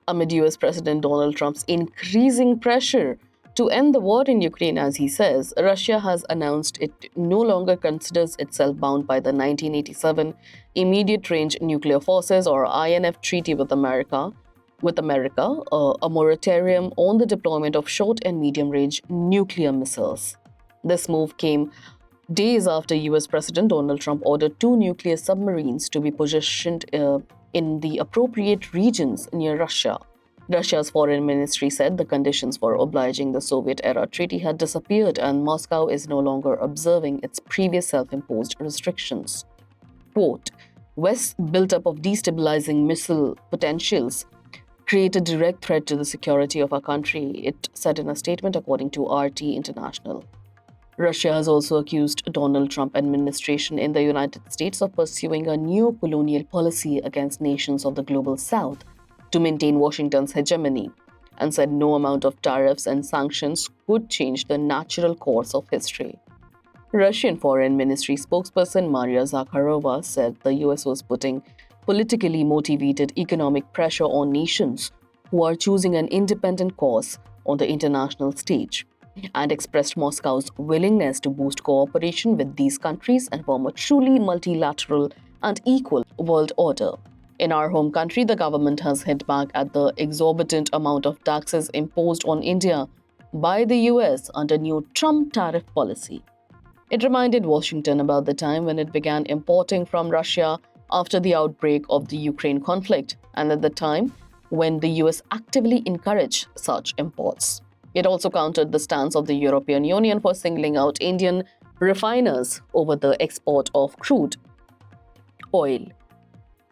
Amid US President Donald Trump's increasing pressure to end the war in Ukraine, as he says, Russia has announced it no longer considers itself bound by the 1987 Immediate Range Nuclear Forces or INF Treaty with America, a moratorium on the deployment of short and medium range nuclear missiles. This move came days after US President Donald Trump ordered two nuclear submarines to be positioned in the appropriate regions near Russia. Russia's foreign ministry said the conditions for obliging the Soviet-era treaty had disappeared and Moscow is no longer observing its previous self-imposed restrictions. Quote, West's buildup of destabilizing missile potentials create a direct threat to the security of our country, it said in a statement according to RT International. Russia has also accused Donald Trump administration in the United States of pursuing a neo-colonial policy against nations of the global south to maintain Washington's hegemony, and said no amount of tariffs and sanctions could change the natural course of history. Russian Foreign Ministry spokesperson Maria Zakharova said the US was putting politically motivated economic pressure on nations who are choosing an independent course on the international stage, and expressed Moscow's willingness to boost cooperation with these countries and form a truly multilateral and equal world order. In our home country, the government has hit back at the exorbitant amount of taxes imposed on India by the US under new Trump tariff policy. It reminded Washington about the time when it began importing from Russia after the outbreak of the Ukraine conflict, and at the time when the US actively encouraged such imports. It also countered the stance of the European Union for singling out Indian refiners over the export of crude oil.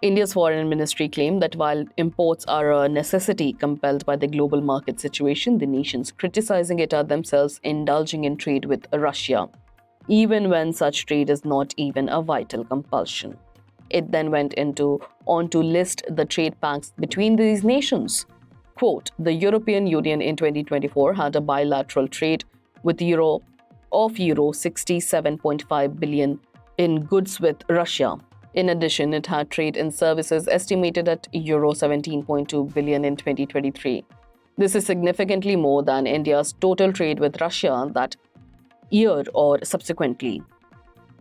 India's foreign ministry claimed that while imports are a necessity compelled by the global market situation, the nations criticizing it are themselves indulging in trade with Russia, even when such trade is not even a vital compulsion. It then went on to list the trade pacts between these nations. Quote, the European Union in 2024 had a bilateral trade with Euro 67.5 billion in goods with Russia. In addition, it had trade in services estimated at Euro 17.2 billion in 2023. This is significantly more than India's total trade with Russia that year or subsequently.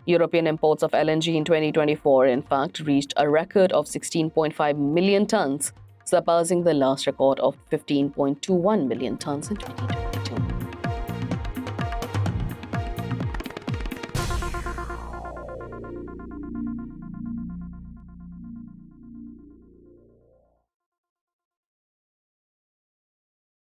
European imports of LNG in 2024, in fact, reached a record of 16.5 million tons, surpassing the last record of 15.21 million tons in 2020.